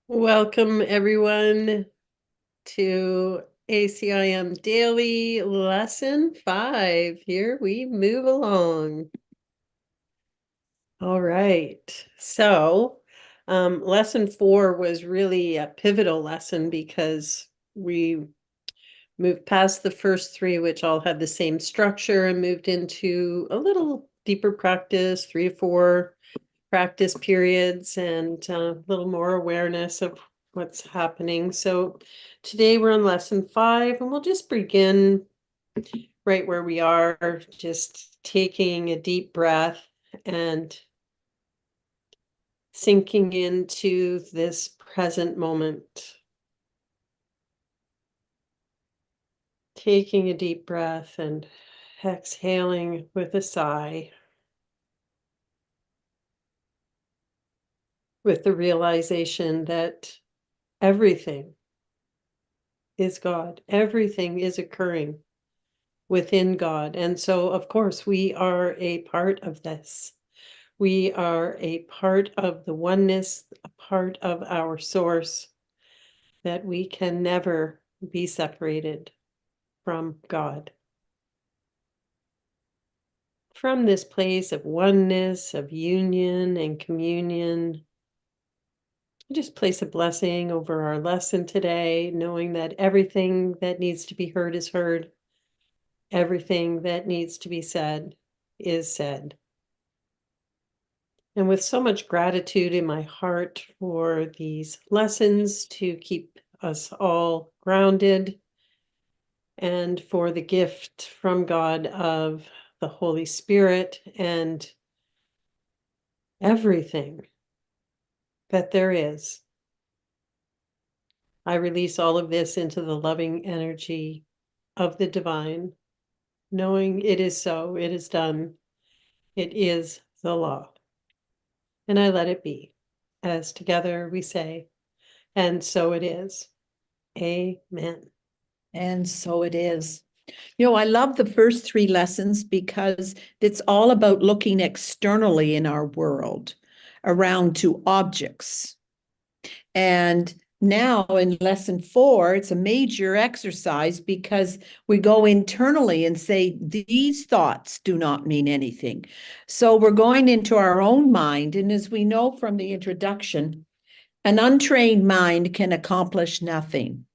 Welcome, everyone, to ACIM Daily Lesson 5. Here we move along. All right. Lesson 4 was really a pivotal lesson because we moved past the first three, which all had the same structure, and moved into a little deeper practice, 3 or 4 practice periods, and a little more awareness of what's happening. So today we're on lesson 5, and we'll just begin right where we are, just taking a deep breath and sinking into this present moment. Taking a deep breath and exhaling with a sigh, with the realization that everything is God, everything is occurring within God. And so, of course, we are a part of this. We are a part of the oneness, a part of our source, that we can never be separated from God. From this place of oneness, of union and communion, just place a blessing over our lesson today, knowing that everything that needs to be heard is heard. Everything that needs to be said is said. And with so much gratitude in my heart for these lessons to keep us all grounded, and for the gift from God of the Holy Spirit and everything that there is, I release all of this into the loving energy of the divine, knowing it is so, it is done, it is the law. And I let it be, as together we say, and so it is. Amen. And so it is. I love the first three lessons because it's all about looking externally in our world around to objects. And now in lesson 4, it's a major exercise because we go internally and say, these thoughts do not mean anything. So we're going into our own mind. And as we know from the introduction, an untrained mind can accomplish nothing.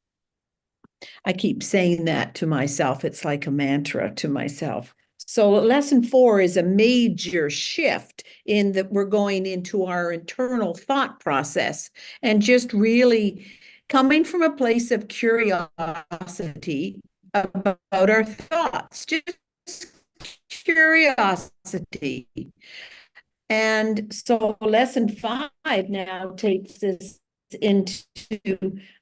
I keep saying that to myself. It's like a mantra to myself. So, lesson 4 is a major shift in that we're going into our internal thought process and just really coming from a place of curiosity about our thoughts, just curiosity. And so, lesson 5 now takes us into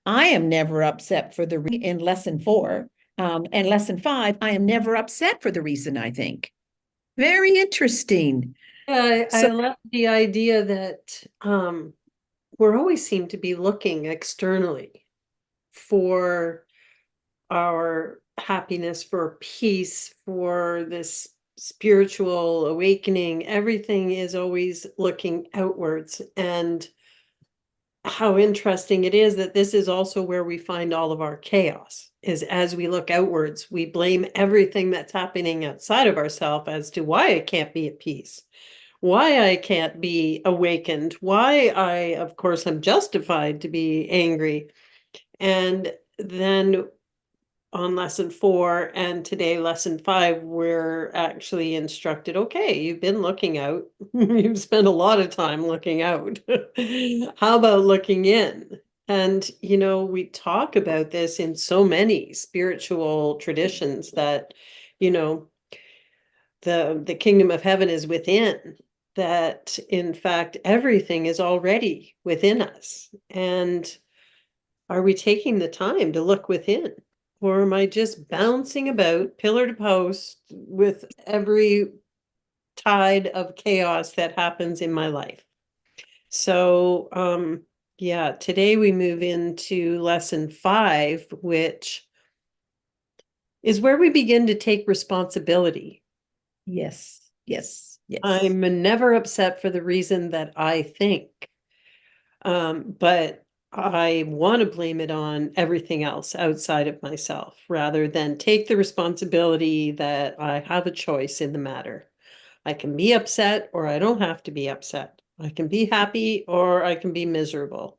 I am never upset for the in lesson 4. And lesson 5, I am never upset for the reason I think. Very interesting. Yeah, I So, love the idea that we're always seem to be looking externally for our happiness, for peace, for this spiritual awakening. Everything is always looking outwards. And how interesting it is that this is also where we find all of our chaos, is as we look outwards, we blame everything that's happening outside of ourselves as to why I can't be at peace, why I can't be awakened, why I, of course, am justified to be angry. And then on lesson 4 and today lesson 5, we're actually instructed, okay, you've been looking out. You've spent a lot of time looking out. How about looking in? And we talk about this in so many spiritual traditions that you know the kingdom of heaven is within, that in fact everything is already within us. And are we taking the time to look within? Or am I just bouncing about pillar to post with every tide of chaos that happens in my life? So, yeah, today we move into lesson 5, which is where we begin to take responsibility. yes, yes, yes. I'm never upset for the reason that I think. But I want to blame it on everything else outside of myself rather than take the responsibility that I have a choice in the matter. I can be upset or I don't have to be upset. I can be happy or I can be miserable.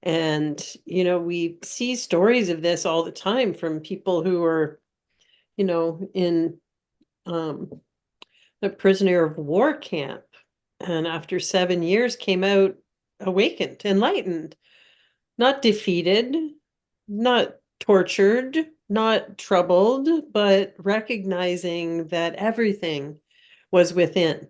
And, we see stories of this all the time from people who are, in um, a prisoner of war camp. And after 7 years came out awakened, enlightened, not defeated, not tortured, not troubled, but recognizing that everything was within.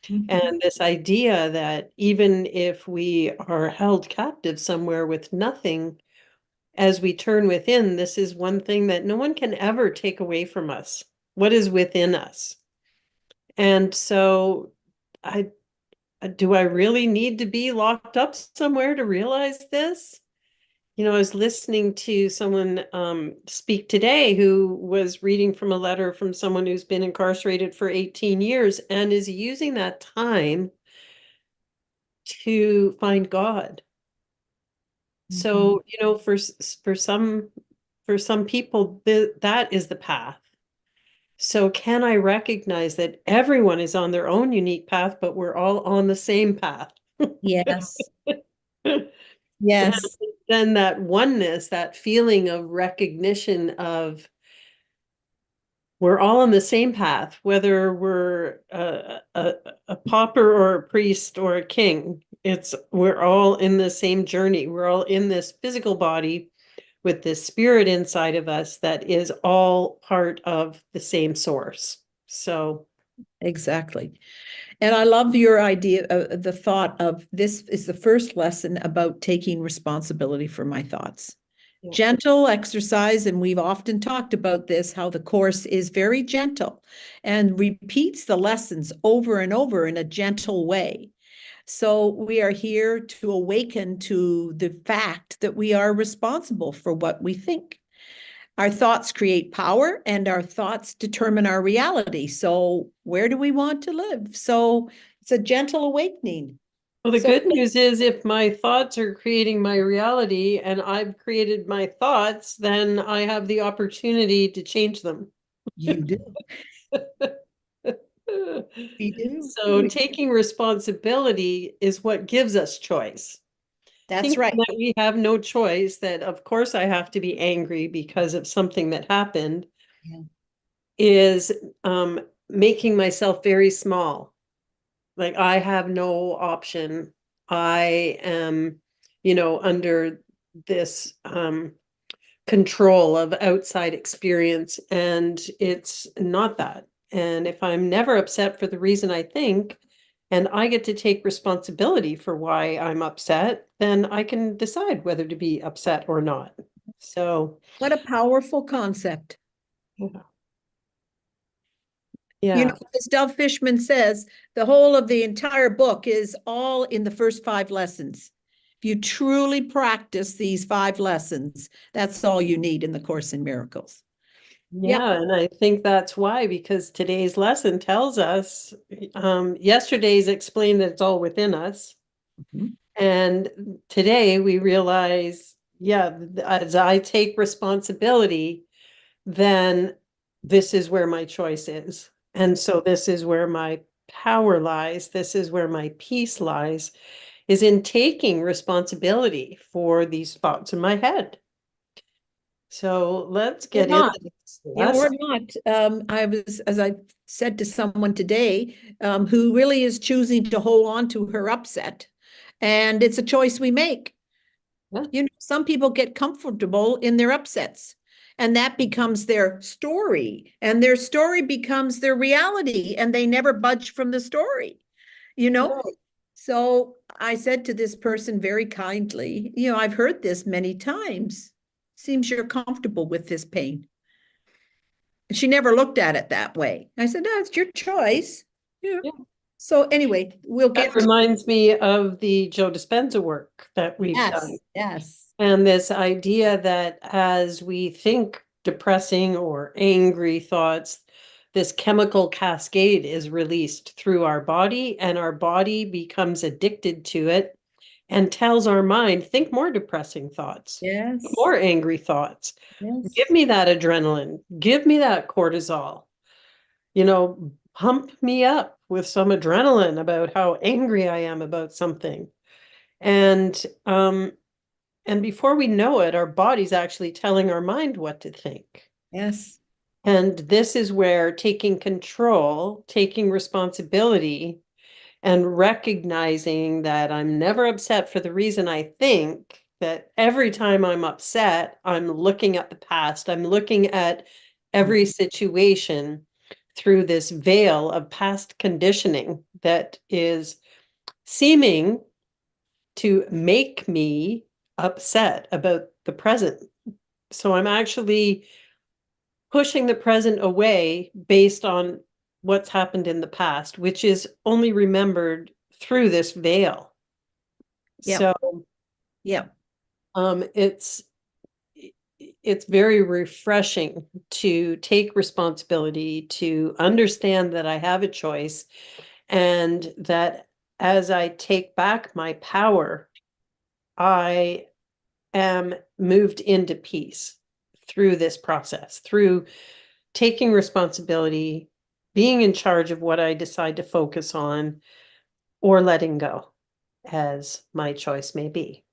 Mhm. And this idea that even if we are held captive somewhere with nothing, as we turn within, this is one thing that no one can ever take away from us, what is within us. And so I do I really need to be locked up somewhere to realize this? I was listening to someone speak today who was reading from a letter from someone who's been incarcerated for 18 years and is using that time to find God. Mhm. So, for some people, that is the path. So can I recognize that everyone is on their own unique path, but we're all on the same path? Yes, And yes, then that oneness, that feeling of recognition of we're all on the same path, whether we're a pauper or a priest or a king. We're all in the same journey. We're all in this physical body with this spirit inside of us that is all part of the same source. So, exactly. And I love your idea, the thought of this is the first lesson about taking responsibility for my thoughts. yeah. Gentle exercise, and we've often talked about this, how the Course is very gentle and repeats the lessons over and over in a gentle way. So we are here to awaken to the fact that we are responsible for what we think. Our thoughts create power and our thoughts determine our reality. So where do we want to live? So it's a gentle awakening. Well, the So good news is if my thoughts are creating my reality and I've created my thoughts, then I have the opportunity to change them. you do. We do. So taking responsibility is what gives us choice. That's Thinking right. that we have no choice, that of course I have to be angry because of something that happened, Yeah. is making myself very small. Like I have no option. I am, under this control of outside experience, and it's not that. And if I'm never upset for the reason I think, and I get to take responsibility for why I'm upset, then I can decide whether to be upset or not. So, What a powerful concept. yeah. You know, Yeah. as Dove Fishman says, the whole of the entire book is all in the first 5 lessons. If you truly practice these 5 lessons, that's all you need in the Course in Miracles. Yep. Yeah, and I think that's why, because today's lesson tells us, yesterday's explained that it's all within us. Mhm. And today we realize, yeah, as I take responsibility, then this is where my choice is. And so this is where my power lies. This is where my peace lies, is in taking responsibility for these thoughts in my head. So let's We're get not. into this Yeah, we're lesson. not. I was, as I said to someone today, who really is choosing to hold on to her upset, and it's a choice we make. Yeah. You know, some people get comfortable in their upsets, and that becomes their story, and their story becomes their reality, and they never budge from the story, you know? No. So I said to this person very kindly, I've heard this many times. Seems you're comfortable with this pain. And she never looked at it that way. I said, no, it's your choice. Yeah. Yeah. So anyway, we'll That get to reminds me of the Joe Dispenza work that we've done. yes, yes. And this idea that as we think depressing or angry thoughts, this chemical cascade is released through our body, and our body becomes addicted to it. and tells our mind, think more depressing thoughts, Yes. more angry thoughts. Give Yes. me that adrenaline, give me that cortisol, pump me up with some adrenaline about how angry I am about something. And and before we know it, our body's actually telling our mind what to think. Yes. And this is where taking control, taking responsibility, and recognizing that I'm never upset for the reason I think, that every time I'm upset, I'm looking at the past, I'm looking at every situation through this veil of past conditioning that is seeming to make me upset about the present. So I'm actually pushing the present away based on what's happened in the past, which is only remembered through this veil. Yep. So Yep. um, it's it's very refreshing to take responsibility, to understand that I have a choice, and that as I take back my power, I am moved into peace through this process, through taking responsibility, being in charge of what I decide to focus on, or letting go, as my choice may be.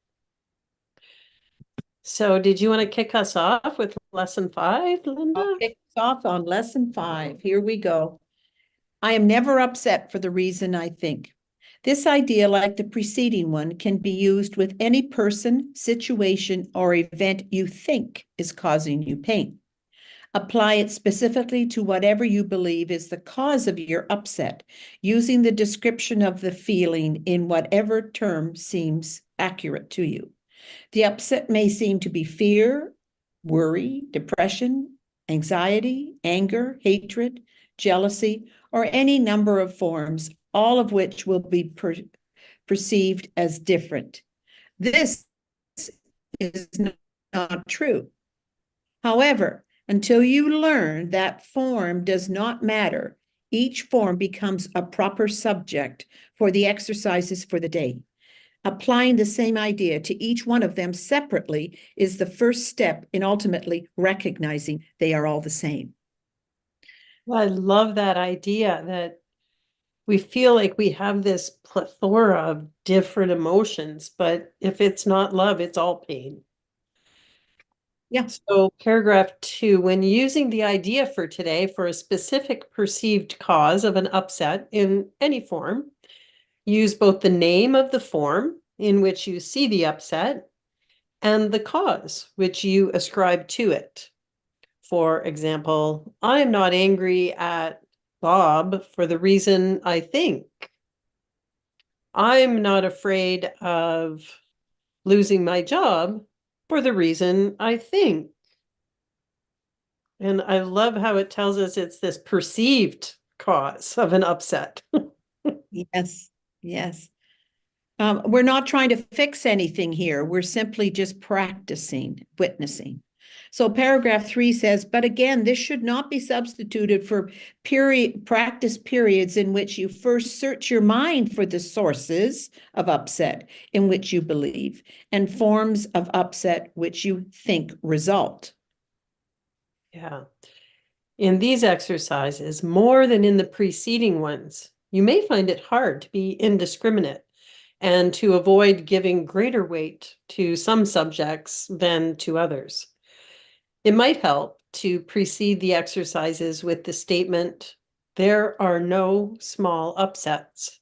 So, did you want to kick us off with lesson 5, I'll Linda? kick us off on lesson 5. Here we go. I am never upset for the reason I think. This idea, like the preceding one, can be used with any person, situation, or event you think is causing you pain. Apply it specifically to whatever you believe is the cause of your upset, using the description of the feeling in whatever term seems accurate to you. The upset may seem to be fear, worry, depression, anxiety, anger, hatred, jealousy, or any number of forms, all of which will be perceived as different. This is not true. However, until you learn that form does not matter, each form becomes a proper subject for the exercises for the day. Applying the same idea to each one of them separately is the first step in ultimately recognizing they are all the same. Well, I love that idea that we feel like we have this plethora of different emotions, but if it's not love, it's all pain. Yeah. So, paragraph 2, when using the idea for today for a specific perceived cause of an upset in any form, use both the name of the form in which you see the upset and the cause which you ascribe to it. For example, I'm not angry at Bob for the reason I think. I'm not afraid of losing my job for the reason I think. And I love how it tells us it's this perceived cause of an upset. Yes. Yes. We're not trying to fix anything here. We're simply just practicing witnessing. So paragraph 3 says, but again, this should not be substituted for practice periods in which you first search your mind for the sources of upset in which you believe and forms of upset which you think result. Yeah. In these exercises, more than in the preceding ones, you may find it hard to be indiscriminate and to avoid giving greater weight to some subjects than to others. It might help to precede the exercises with the statement, there are no small upsets.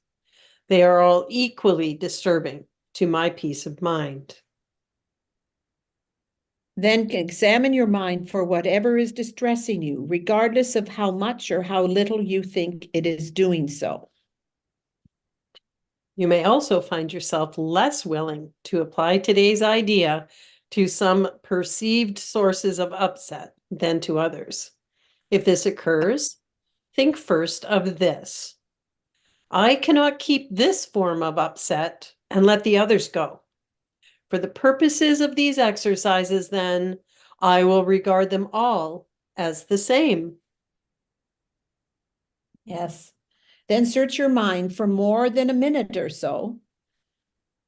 They are all equally disturbing to my peace of mind. Then examine your mind for whatever is distressing you, regardless of how much or how little you think it is doing so. You may also find yourself less willing to apply today's idea to some perceived sources of upset than to others. If this occurs, think first of this. I cannot keep this form of upset and let the others go. For the purposes of these exercises, then, I will regard them all as the same. Yes. Then search your mind for more than a minute or so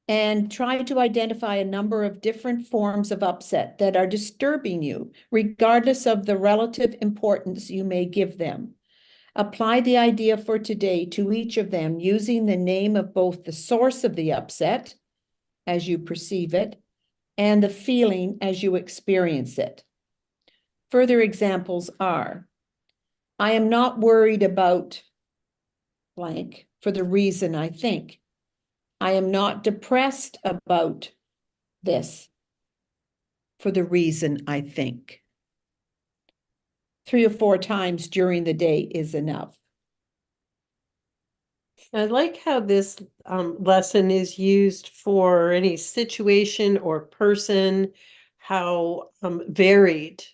and try to identify a number of different forms of upset that are disturbing you, regardless of the relative importance you may give them. Apply the idea for today to each of them using the name of both the source of the upset, as you perceive it, and the feeling as you experience it. Further examples are, I am not worried about blank for the reason I think. I am not depressed about this for the reason I think. 3 or 4 times during the day is enough. I like how this lesson is used for any situation or person, how varied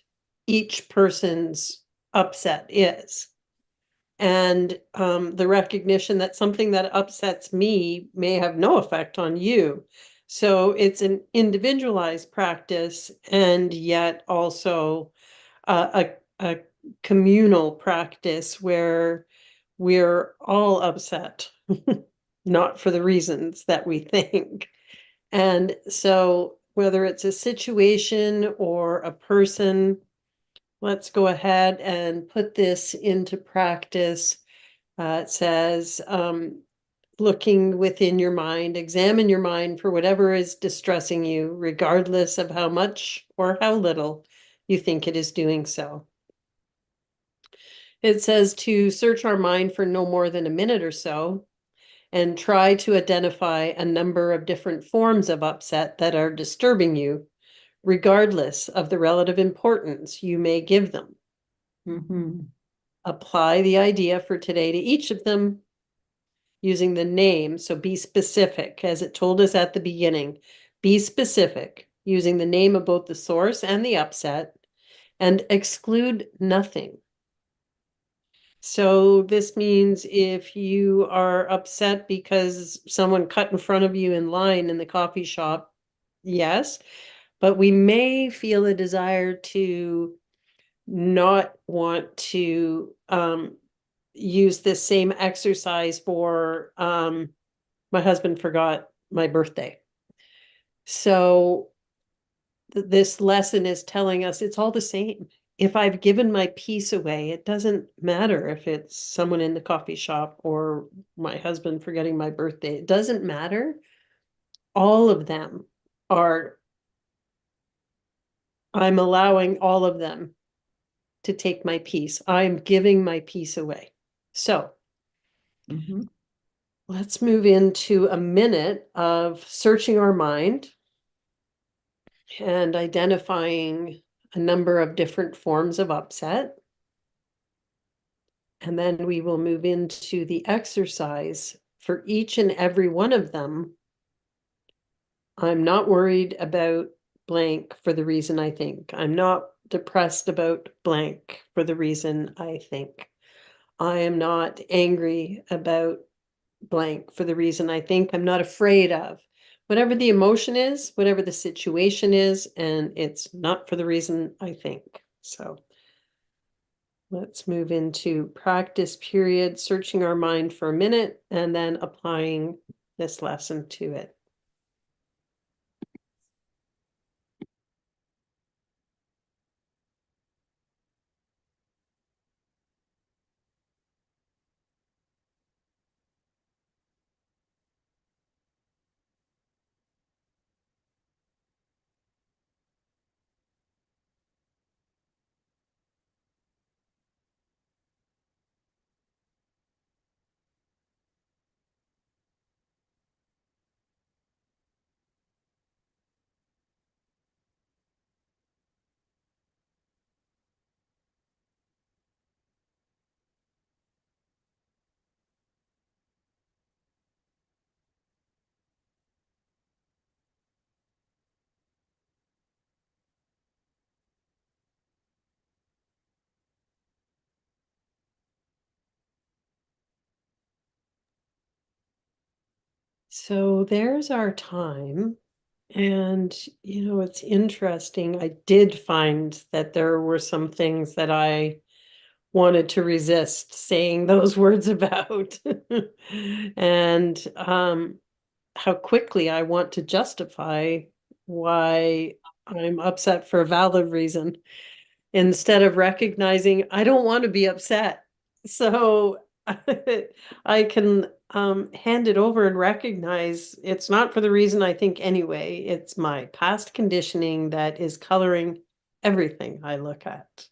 each person's upset is. And the recognition that something that upsets me may have no effect on you. So it's an individualized practice and yet also a communal practice where we're all upset, not for the reasons that we think. And so whether it's a situation or a person, let's go ahead and put this into practice. It says, looking within your mind, examine your mind for whatever is distressing you, regardless of how much or how little you think it is doing so. It says to search our mind for no more than a minute or so and try to identify a number of different forms of upset that are disturbing you, regardless of the relative importance you may give them. Apply the idea for today to each of them using the name. So be specific, as it told us at the beginning. Be specific, using the name of both the source and the upset, and exclude nothing. So this means if you are upset because someone cut in front of you in line in the coffee shop, yes, but we may feel a desire to not want to use this same exercise for my husband forgot my birthday. So this lesson is telling us it's all the same. If I've given my peace away, it doesn't matter if it's someone in the coffee shop or my husband forgetting my birthday. It doesn't matter. All of them are, I'm allowing all of them to take my peace. I'm giving my peace away. So let's move into a minute of searching our mind and identifying a number of different forms of upset. And then we will move into the exercise for each and every one of them. I'm not worried about blank for the reason I think. I'm not depressed about blank for the reason I think. I am not angry about blank for the reason I think. I'm not afraid of. Whatever the emotion is, whatever the situation is, and it's not for the reason I think. So let's move into practice period, searching our mind for a minute, and then applying this lesson to it. So there's our time. And, it's interesting. I did find that there were some things that I wanted to resist saying those words about. And how quickly I want to justify why I'm upset for a valid reason instead of recognizing I don't want to be upset. So I can hand it over and recognize it's not for the reason I think anyway. It's my past conditioning that is coloring everything I look at.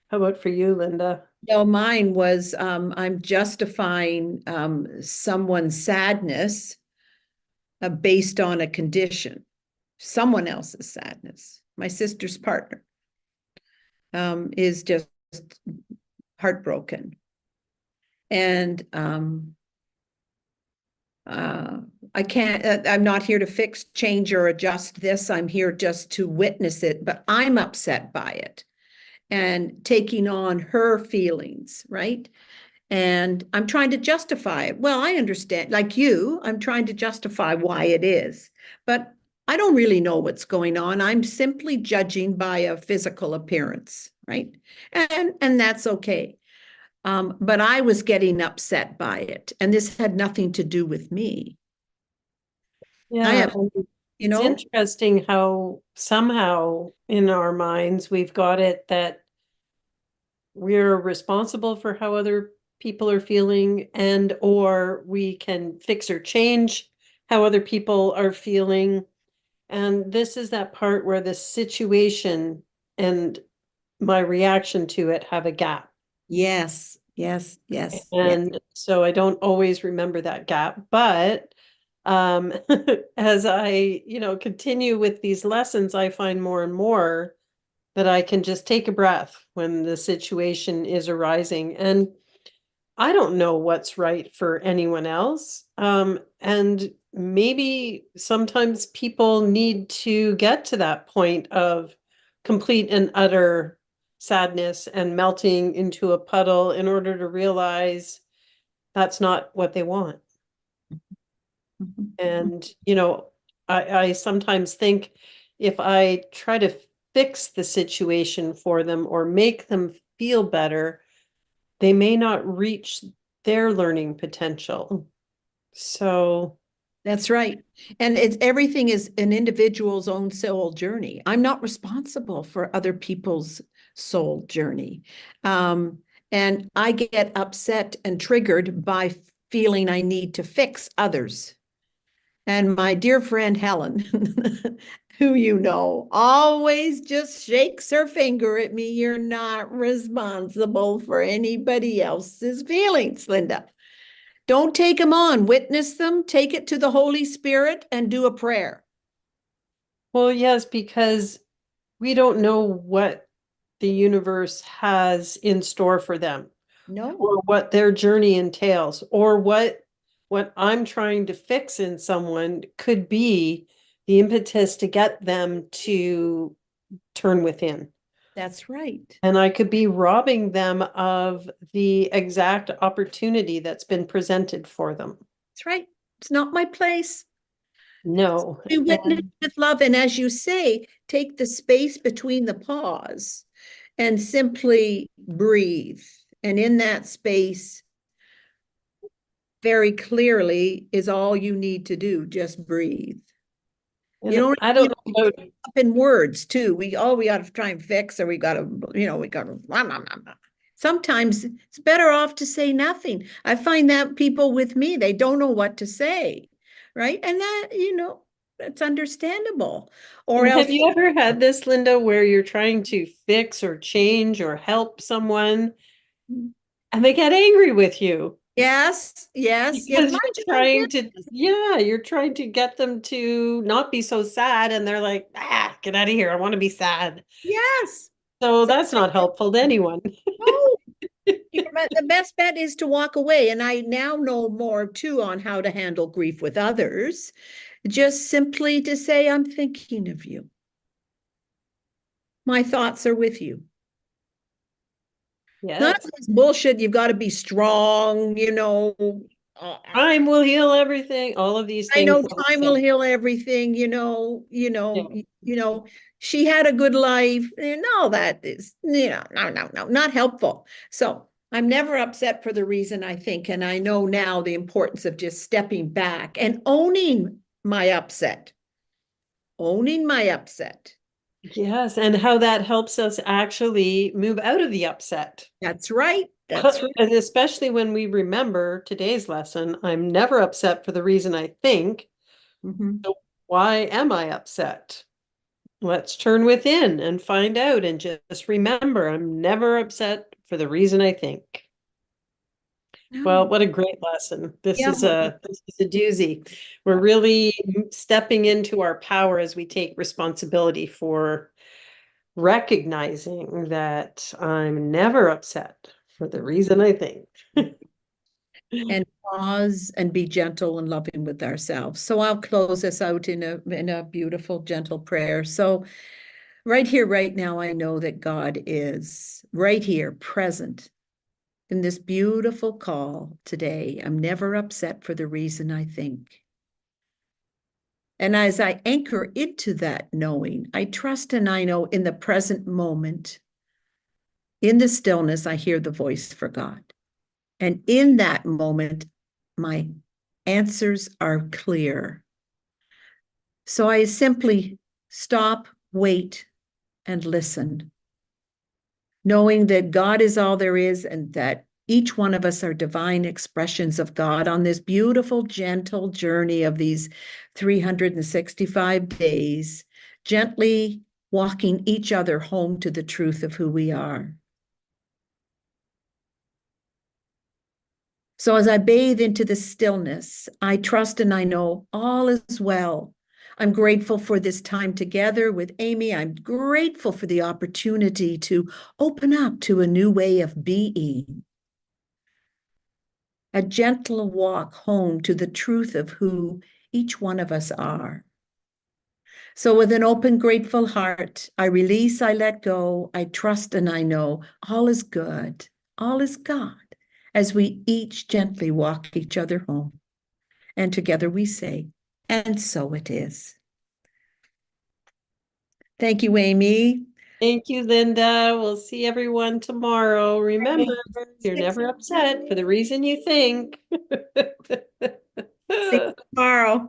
How about for you, Linda? No, mine was I'm justifying someone's sadness based on a condition, someone else's sadness. My sister's partner is just heartbroken. And I can't, I'm not here to fix, change, or adjust this. I'm here just to witness it, but I'm upset by it and taking on her feelings, right? And I'm trying to justify it. Well, I understand, like you, I'm trying to justify why it is, but I don't really know what's going on. I'm simply judging by a physical appearance, right? And that's okay. But I was getting upset by it, and this had nothing to do with me. I Yeah, have, you it's know, interesting how somehow in our minds we've got it that we're responsible for how other people are feeling and or we can fix or change how other people are feeling. And this is that part where the situation and my reaction to it have a gap. yes, yes, yes, yes. And so I don't always remember that gap, but um as I, continue with these lessons, I find more and more that I can just take a breath when the situation is arising. And I don't know what's right for anyone else. And maybe sometimes people need to get to that point of complete and utter sadness and melting into a puddle in order to realize that's not what they want. Mhm. And, I sometimes think if I try to fix the situation for them or make them feel better, they may not reach their learning potential. So, That's right. And it's everything is an individual's own soul journey. I'm not responsible for other people's soul journey. And I get upset and triggered by feeling I need to fix others. And my dear friend Helen, who you know, always just shakes her finger at me. You're not responsible for anybody else's feelings, Linda. Don't take them on, witness them, take it to the Holy Spirit, and do a prayer. well, yes, because we don't know what the universe has in store for them No, or what their journey entails or what I'm trying to fix in someone could be the impetus to get them to turn within. that's right. And I could be robbing them of the exact opportunity that's been presented for them. That's right. It's not my place. No. We witness And with love. And as you say, take the space between the pause and simply breathe. And in that space, very clearly, is all you need to do. Just breathe. You and don't I you don't know, know about, up in words too. We got to try and fix, or we got to, we got to. Sometimes it's better off to say nothing. I find that people with me, they don't know what to say, right? And that, that's understandable. Or and else, have you ever had this, Linda, where you're trying to fix or change or help someone and they get angry with you yes, yes, yes. because My goodness. you're trying to get them to not be so sad and they're like, get out of here. I want to be sad. Yes. So So, that's not helpful to anyone. no, the best bet is to walk away. And I now know more too on how to handle grief with others. Just simply to say, I'm thinking of you. My thoughts are with you. None of Yes. this bullshit. You've got to be strong, Time will heal everything. All of these I things know that we time will say. heal everything, Yeah. she had a good life. And all that is, no, not helpful. So I'm never upset for the reason I think, and I know now the importance of just stepping back and owning my upset. Owning my upset. Yes, and how that helps us actually move out of the upset. That's right. That's right. And especially when we remember today's lesson, I'm never upset for the reason I think. Mhm. So why am I upset? Let's turn within and find out and just remember I'm never upset for the reason I think. Well, No. what a great lesson. Yeah. This is a doozy. We're really stepping into our power as we take responsibility for recognizing that I'm never upset for the reason I think. And pause and be gentle and loving with ourselves. So I'll close us out in a beautiful, gentle prayer. So right here, right now, I know that God is right here, present in this beautiful call today. I'm never upset for the reason I think. And as I anchor into that knowing, I trust and I know in the present moment, in the stillness, I hear the voice for God. And in that moment, my answers are clear. So I simply stop, wait, and listen, knowing that God is all there is and that each one of us are divine expressions of God on this beautiful, gentle journey of these 365 days, gently walking each other home to the truth of who we are. So as I bathe into the stillness, I trust and I know all is well. I'm grateful for this time together with Amy. I'm grateful for the opportunity to open up to a new way of being, a gentle walk home to the truth of who each one of us are. So with an open, grateful heart, I release, I let go, I trust and I know all is good, all is God, as we each gently walk each other home. And together we say, and so it is. Thank you, Amy. Thank you, Linda. We'll see everyone tomorrow. Remember, you're never upset for the reason you think. See you tomorrow.